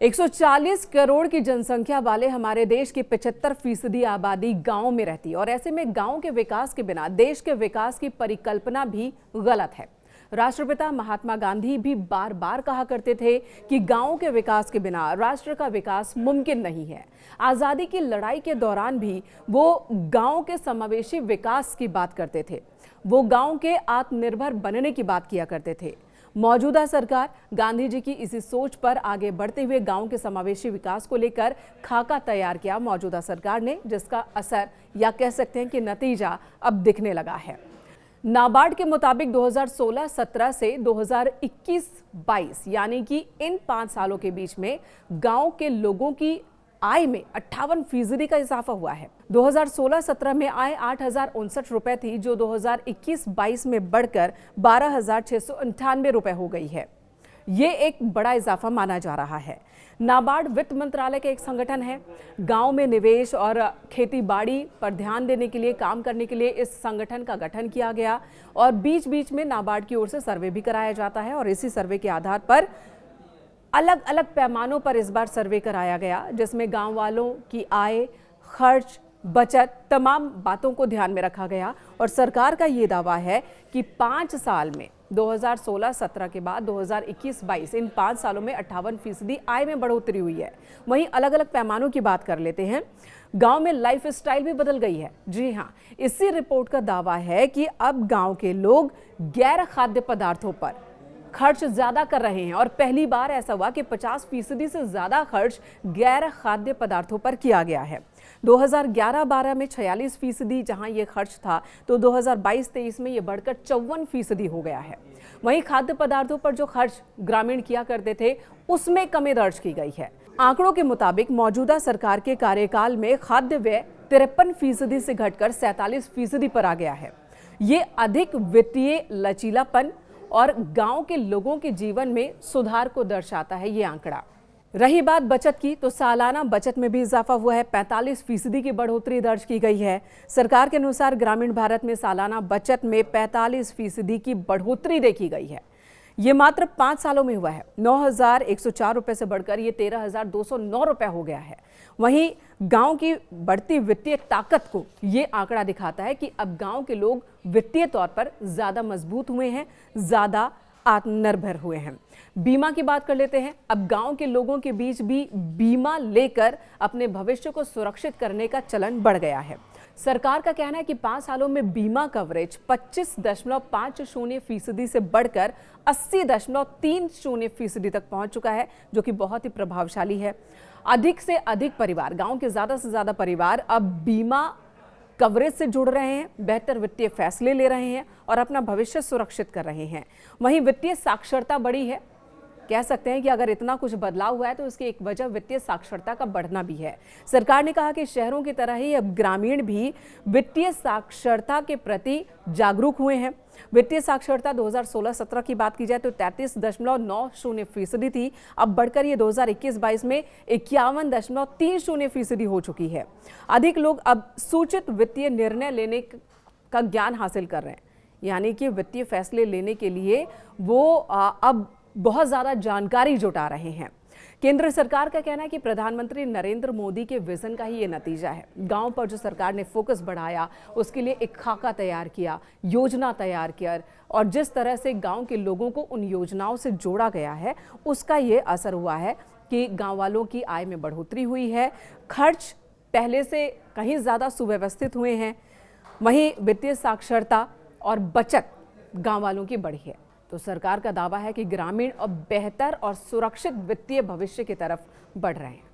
140 करोड़ की जनसंख्या वाले हमारे देश की 75% आबादी गांव में रहती है और ऐसे में गांव के विकास के बिना देश के विकास की परिकल्पना भी गलत है। राष्ट्रपिता महात्मा गांधी भी बार बार कहा करते थे कि गांव के विकास के बिना राष्ट्र का विकास मुमकिन नहीं है। आजादी की लड़ाई के दौरान भी वो गांव के समावेशी विकास की बात करते थे। वो गांव के आत्मनिर्भर बनने की बात किया करते थे। मौजूदा सरकार गांधी जी की इसी सोच पर आगे बढ़ते हुए गांव के समावेशी विकास को लेकर खाका तैयार किया मौजूदा सरकार ने, जिसका असर या कह सकते हैं कि नतीजा अब दिखने लगा है। नाबार्ड के मुताबिक 2016-17 से 2021-22 यानी कि इन 5 सालों के बीच में गांव के लोगों की आय में 58% का इजाफा हुआ है। 2016-17 में आय 8,059 रुपए थी, जो 2021-22 में बढ़कर 12,698 रुपए हो गई है। ये एक बड़ा इजाफा माना जा रहा है। नाबार्ड वित्त मंत्रालय का एक संगठन है। गांव में निवेश और खेती बाड़ी पर ध्यान देने के लिए, काम करने के लिए इस संगठन का गठन किया गया और बीच बीच में नाबार्ड की ओर से सर्वे भी कराया जाता है और इसी सर्वे के आधार पर अलग अलग पैमानों पर इस बार सर्वे कराया गया, जिसमें गांव वालों की आय, खर्च, बचत तमाम बातों को ध्यान में रखा गया और सरकार का ये दावा है कि 5 साल में 2016-17 के बाद 2021-22 इन 5 सालों में 58% आय में बढ़ोतरी हुई है। वहीं अलग अलग पैमानों की बात कर लेते हैं। गांव में लाइफ स्टाइल भी बदल गई है। जी हां, इसी रिपोर्ट का दावा है कि अब गांव के लोग गैर खाद्य पदार्थों पर खर्च ज्यादा कर रहे हैं और पहली बार ऐसा हुआ कि 50% से ज्यादा खर्च गैर खाद्य पदार्थों पर किया गया है। 2011-12 में 46% जहां ये खर्च था, तो 2022-23 में ये बढ़कर 54% हो गया है। वहीं खाद्य पदार्थों पर जो खर्च ग्रामीण किया करते थे, उसमें कमी दर्ज की गई है। आंकड़ों के मुताबिक मौजूदा सरकार के कार्यकाल में खाद्य व्यय 53% से घटकर 47% पर आ गया है। ये अधिक वित्तीय लचीलापन और गांव के लोगों के जीवन में सुधार को दर्शाता है ये आंकड़ा। रही बात बचत की, तो सालाना बचत में भी इजाफा हुआ है। 45% की बढ़ोतरी दर्ज की गई है। सरकार के अनुसार ग्रामीण भारत में सालाना बचत में 45% की बढ़ोतरी देखी गई है। ये मात्र 5 सालों में हुआ है। 9,104 रुपए से बढ़कर ये 13,209 रुपए हो गया है। वहीं गांव की बढ़ती वित्तीय ताकत को ये आंकड़ा दिखाता है कि अब गांव के लोग वित्तीय तौर पर ज्यादा मजबूत हुए हैं, ज्यादा आत्मनिर्भर हुए हैं। बीमा की बात कर लेते हैं। अब गांव के लोगों के बीच भी बीमा लेकर अपने भविष्य को सुरक्षित करने का चलन बढ़ गया है। सरकार का कहना है कि 5 सालों में बीमा कवरेज 25.50% से बढ़कर 80.30% तक पहुंच चुका है, जो कि बहुत ही प्रभावशाली है। अधिक से अधिक परिवार, गांव के ज्यादा से ज्यादा परिवार अब बीमा कवरेज से जुड़ रहे हैं, बेहतर वित्तीय फैसले ले रहे हैं और अपना भविष्य सुरक्षित कर रहे हैं। वहीं वित्तीय साक्षरता बढ़ी है। कह सकते हैं कि अगर इतना कुछ बदलाव हुआ है तो इसकी एक वजह वित्तीय साक्षरता का बढ़ना भी है। सरकार ने कहा कि शहरों की तरह ही अब ग्रामीण भी वित्तीय साक्षरता के प्रति जागरूक हुए हैं। वित्तीय साक्षरता 2016-17 की बात की जाए तो 33.90% थी, अब बढ़कर ये 2021-22 में 51.30% हो चुकी है। अधिक लोग अब सूचित वित्तीय निर्णय लेने का ज्ञान हासिल कर रहे हैं, यानी कि वित्तीय फैसले लेने के लिए वो अब बहुत ज्यादा जानकारी जुटा रहे हैं। केंद्र सरकार का कहना है कि प्रधानमंत्री नरेंद्र मोदी के विजन का ही ये नतीजा है। गांव पर जो सरकार ने फोकस बढ़ाया, उसके लिए एक खाका तैयार किया, योजना तैयार किया और जिस तरह से गांव के लोगों को उन योजनाओं से जोड़ा गया है, उसका ये असर हुआ है कि गांव वालों की आय में बढ़ोतरी हुई है, खर्च पहले से कहीं ज्यादा सुव्यवस्थित हुए हैं। वहीं वित्तीय साक्षरता और बचत गांव वालों की बढ़ी है। तो सरकार का दावा है कि ग्रामीण अब बेहतर और सुरक्षित वित्तीय भविष्य की तरफ बढ़ रहे हैं।